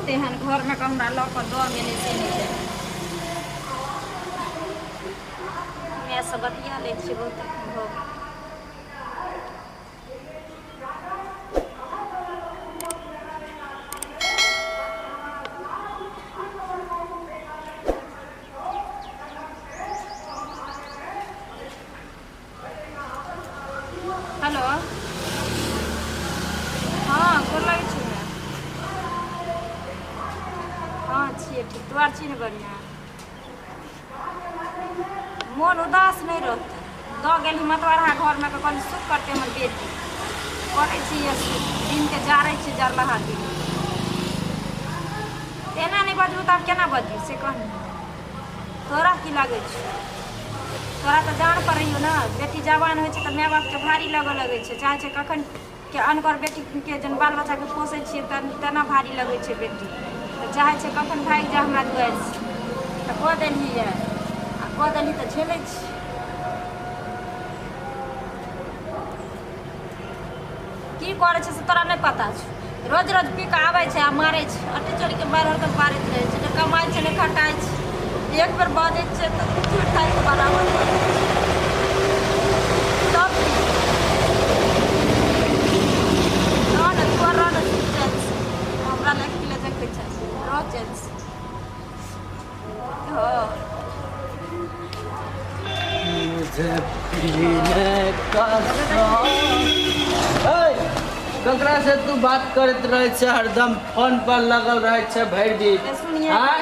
तेहन घर में हमरा लऽ कऽ दऽ गेलै से नहीं जाए मैं सब बतिया ले छी बहुत हो हेलो हाँ गोर लगै छी हाँ छियै ठीक तोहर छी ने बढ़िया मन उदास नहीं रहते दऽ गेली मतवारा घर में कनि सुख करते हमर बेटी करै छी दिन के जारै छी जरलहा दिन एना नहीं बजू तब केना बजू से कह तोरा की लागै छै तोरा तो जान पड़ैयो ना बेटी जवान होइ छै तऽ माय बाप के भारी लगै छै चाहे छै कखन के अनकर बेटी के जन बाल बच्चा के पोसै छियै तेना भारी लगै छै बेटी तऽ चाहे छै कखन भागि जा हमरा दुआरि से तऽ कऽ देली आ कऽ देली तऽ झेलै छी की करै छै से तोरा नहीं पता छै रोज रोज पी कऽ आबै छै आ मारै छै अट्टी चोरी के बाहर हरकत मारैत रहै छै ने कमाइ छै ने खटाइ छै एक बेर बजै छै तऽ झूठ खाइ के बराबर सब हाँ ना तू रह ना हमरा लाइक के ले देखै छै रह जेंस हाँ मुझे पीने का ककरा से तू बात करत रहे छै हरदम फोन पर लगल रहे छै भरि दिन हाँ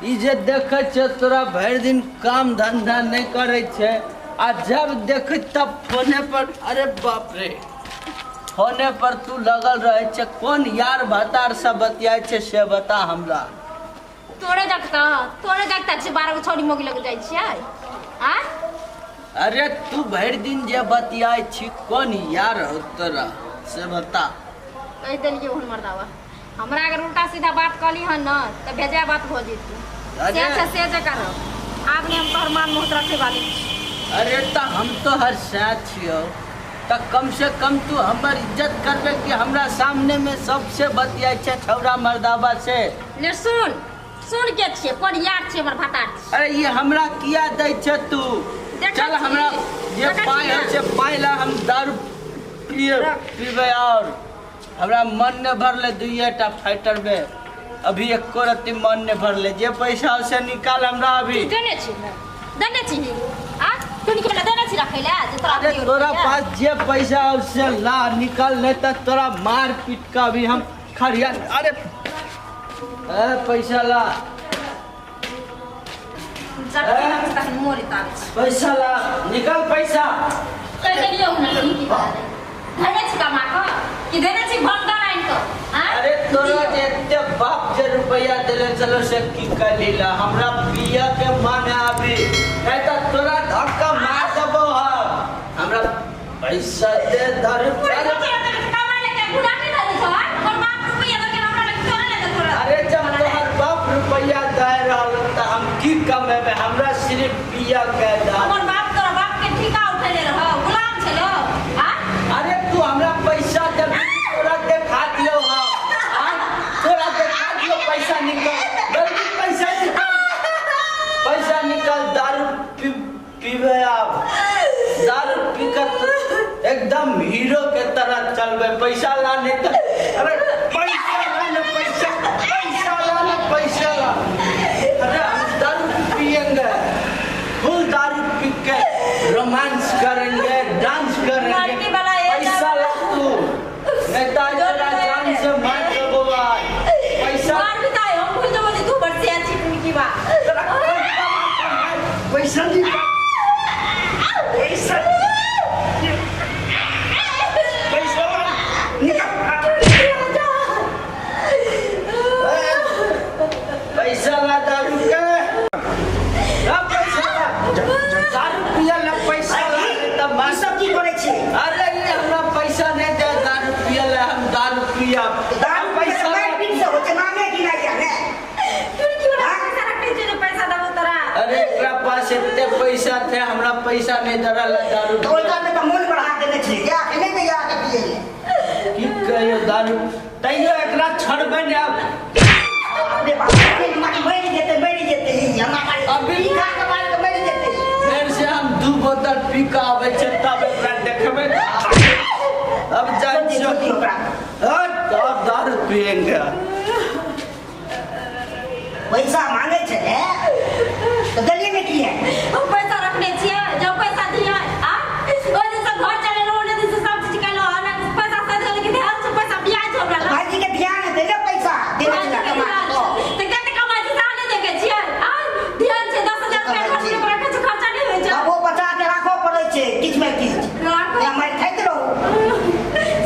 ई जे देखे छै तोरा भरि दिन काम धंधा नहीं करे छै आ जब देखे तब फोने पर अरे बाप रे फोने पर तू लगल रहे छै कौन यार भतार सब बतियाय छै से बता हमरा तोरे देखता छै 12 गो छौड़ी मोगी लग जाइ छियै हाँ अरे तू भरि दिन जे बतियाय छी कौन यार हो तोरा से बता कह दिलिए हन मर्दावा हमरा अगर उल्टा सीधा बात कहली हन ना तो भेजा बात हो जेतू से करो आब ने हम तोहर मान मुहत रखे वाली अरे तो हम तो हर साथ छियो तो कम से कम तू हमर इज्जत करबे कि हमरा सामने में सबसे बतियाय छै छौरा मर्दावा से ले सुन के छिए कोन यार छिए हमर भतार अरे ये हमरा किया दै छै तू चल हमरा जे पाई है से पाई ला हम दारू पीबे और हमरा मन ने भरले दुइटा फाइटर में अभी एको रत्ती मन ने भरले जे पैसा से निकाल हमरा अभी देने छी हां तू निकाल देने छी रखे ला जे तोरा अरे तोरा पास जे पैसा से ला निकाल नहीं तो तोरा मार पीट का भी हम खरिया अरे पैसा ला पैसा ला निकाल पैसा अरे तोरा जे बाप जे रुपया दिले चलो से की कलीला हमरा पिया के मन आबी नहीं तो तोरा धक्का मार देबो हमरा पैसा दे धर अरे जब तोहर बाप रुपया दे रहल त हम की कमेबे हमरा सिर्फ पिया के दा हमर बाप तोरा बाप के ठिका उठैले रह गुलाम छलो हां अरे तू हमरा पैसा दे तोरा देखा दियो हां तोरा देखा दियो पैसा निकाल जल्दी पैसा निकाल दारू पीबे आप दारू पीकर एकदम हीरो के तरह चलबे पैसा ला नहीं तो अरे पैसा ला अरे हम दारू पिएंगे फुल दारू पी के रोमांस करेंगे डांस करेंगे पैसा ला तू नहीं तो तेरा जान से मार देबो भाई पैसा मार बिताए हम भूल जब तू बढ़ते अच्छी की बात पैसा निकाल पैसा पैसा ला दारू के पैसा ला दारू पिया ला पैसा ला तब मार सब की करे छी अरे ये हमरा पैसा नहीं दे दारू पिया ला हम दारू पिया दारू पैसा मैं पिन से होचे नामे की ना क्या ने तू क्यों ना पैसा रखते जे पैसा देबो तोरा अरे एकरा पास इतने पैसा थे हमरा पैसा नहीं दरला दारू तो ओइका में तो मूल बढ़ा देने छी क्या कि नहीं या के पिए की कहियो दारू तैयो एकरा छोड़बै ने अब अरे बाप रे मर जेते अभी खा के मार के मर जेते फिर से हम 2 बोतल पी के आबै छै तब एकरा देखबै अब जान छोटी ओकरा तो दारू पिएंगे पैसा मांगे छे तो गली में की है हम पैसा रखने छियै जब पैसा दिया आ ओइ दिन से घर चले लो ओइ दिन से सब चीज कइलो ना पैसा साथ लेके ध्यान से पैसा ब्याज हमरा भाई के ध्यान दे ले पैसा देना चाहिए कमा तो तो कते कमाई से साने देखे छियै आ ध्यान से 10,000 रुपया खर्च पर कुछ खर्चा नहीं होय छै अब वो बचा के राखो पड़े छे किछ में किछ राखो या मैं खाइत रहो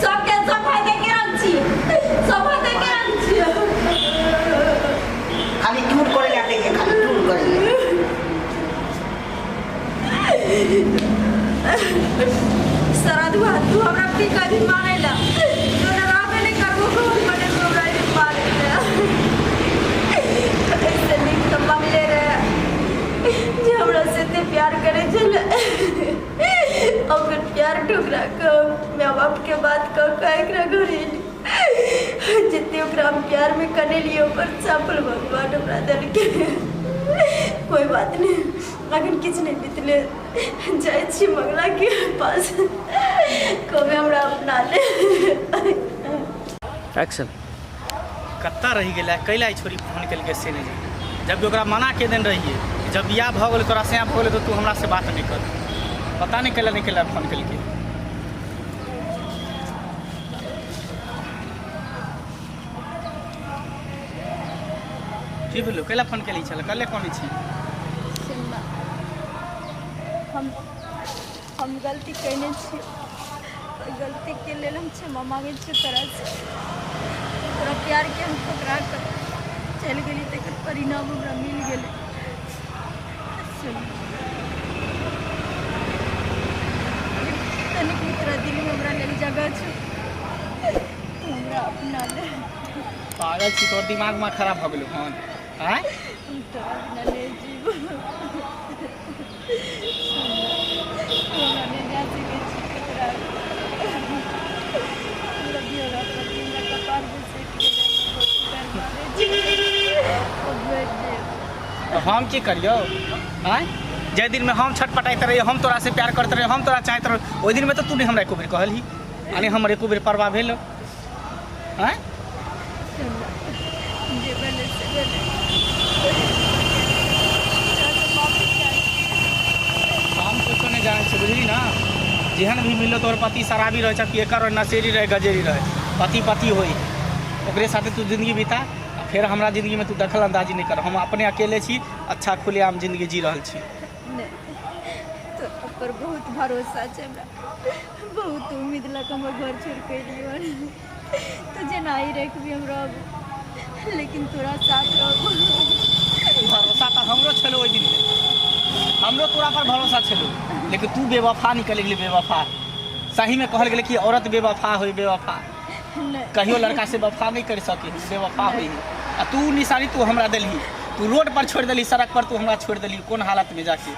सबके सब फायदे के रंग छी सब फायदे के रंग छी खाली टूट करे जाते के खाली टूट करे सरद हुआ तू हमरा पी का दिन मानेला तो ना रावे नहीं करबो कोन बने तो हमरा दिन मानेला ऐसे नहीं तो बंगले रे जे हमरा से ते प्यार करे छले ओकर प्यार ठुकरा के माय बाप के बात क एकरा घरे जितने ओकरा प्यार में कने लिए ऊपर सफल भगवान हमरा दर के कोई बात नहीं अगर किछ नहीं बितले जाय छी मंगला के पास कबे हमरा अपना ले एक्शन कत्ता रही गेला कैला छोरी फोन केलके से नहीं जाए जब ओकरा मना के देन रहिए जब बियाह भ गेल तोरा से भ गेल तो तू हमरा से बात नहीं कर पता नहीं कैला फोन केलके की बोलो कैला फोन केली छल कल्ले कोनी छी हम गलती कइने छी गलती के लेल हम क्षमा मांगे छी तोरा से तोरा प्यार के हम ठुकरा कर चल गेली तकर परिणाम हमरा मिल गेले सुन तनिक तोरा दिल में हमरा लेल जगह छै हमरा अपना ले पागल छी तोर दिमाग में खराब भ गेलो हन हैं तोरा बिना ले जीव हमरा ने जा सके छी तोरा लगियो रात दिन का कपार से तो हम की करियो हैं जे दिन में हम छटपटाइत रहिए हम तोरा से प्यार करते रहे हम तोरा चाहते रहे ओइ दिन में तो तू नहीं हमरा एको बेर कहलही यानी हमर एको बेर परवाह भेल हैं जे बने से बने हम कुछो नहीं जाने से बुझली ना जेहन भी मिलो तोर पति शराबी रहे चाहे पियकर रहे नशेड़ी रहे गजेरी रहे पति होई ओकरे साथे तू जिंदगी बिता फिर हमरा जिंदगी में तू दखल अंदाजी नहीं कर हम अपने अकेले छी अच्छा खुलेआम जिंदगी जी रहल छी तो पर बहुत भरोसा छै हमरा बहुत उम्मीद लग हम घर छोड़ के एलियो तो जेना ही रखबी हमरा लेकिन तोरा साथ रहबो भरोसा तो हमरो छलो ओइ दिन में हमरो तोरा पर भरोसा छलो लेकिन तू बेवफा निकल गेली बेवफा सही में कहल गेले कि औरत बेवफा होई बेवफा कहियो लड़का से वफा नहीं कर सके बेवफा हुई आ तू निशानी तू हमरा दिल्ली तू रोड पर छोड़ दिल्ली सड़क पर तू हमरा छोड़ दिल्ली कौन हालत में जाके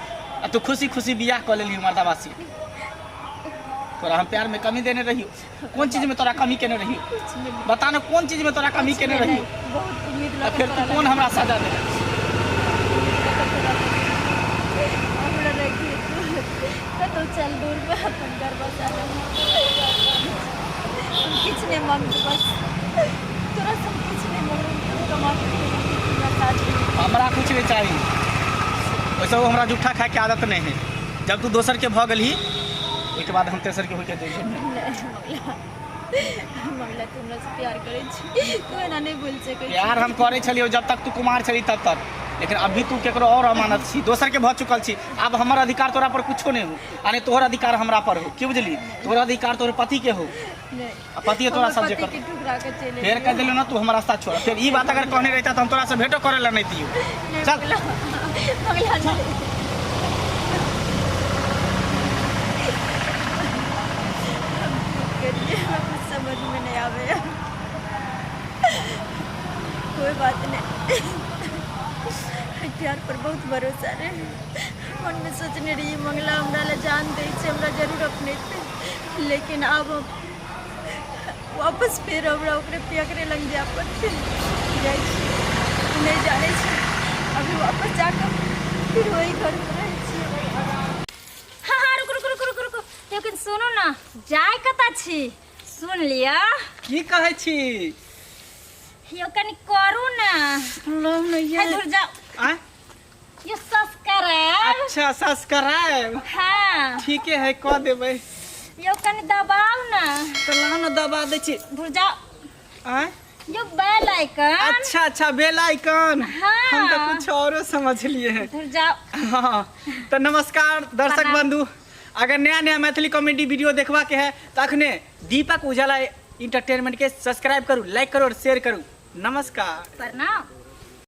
आ तू खुशी खुशी बियाह कर लेली मर्दावासी तोरा हम प्यार में कमी देने रही कौन चीज में तोरा कमी केने रही बता ना कौन चीज में तोरा कमी केने रही बहुत उम्मीद आ फिर तू कौन हमरा सजा दे हमरा रखी तो चल दूर पे अपन घर बसा ले किछ नहीं मांगू बस तोरा सब किछ नहीं मांगू कमा के हमरा कुछ नहीं चाहिए वैसे हमरा जूठा खाए के आदत नहीं है जब तू दोसर के भ गली उसके बाद हम तेसर के होके दे मंगला तू हमरा से प्यार करे छी तू एना नहीं बोल सके यार हम करे छलियो जब तक तू कुमार छली तब तक लेकिन अभी तू केकरो और अमानत छी दोसर के भ चुकल छी अब हमर अधिकार तोरा पर कुछो नहीं हो यानी तोहर अधिकार हमरा पर हो की बुझली तोहर अधिकार तोहर पति के हो पति तोरा सब जे कर फिर कह दिलो ना तू हमरा रास्ता छोड़ फिर ई बात अगर कहने रहता तो हम तोरा से भेंटो करे ला नहीं दियो चल मंगला समझ में नहीं आवे कोई बात नहीं प्यार पर बहुत भरोसा रहे मन में सोचने रही मंगला हमरा ला जान दे हमरा जरूर अपने लेकिन अब वापस फिर हमरा ओकरे पियकरे लग जाए पड़ते जाइ छी नहीं जाने छी अभी वापस जाकर फिर वही घर में रहे छी। हाँ हाँ रुक रुक रुक रुक रुक लेकिन सुनो ना जाए कता छी सुन लिया की कहै छी यो कनी करू ना लो नहीं है दूर जाओ आ ये सब्सक्राइब अच्छा सब्सक्राइब हाँ ठीक है कह देबै यो कनी दबाओ ना तो ला ना दबा दै छी दूर जाओ आ यो बेल आइकन अच्छा अच्छा बेल आइकन हाँ। हम तो कुछ और समझ लिए हैं दूर जाओ हाँ तो नमस्कार दर्शक प्रणाम। बंधु अगर नया नया मैथिली कॉमेडी वीडियो देखवा के है तो अखने दीपक उजाला इंटरटेनमेंट के सब्सक्राइब करू लाइक करू और शेयर करू नमस्कार प्रणाम।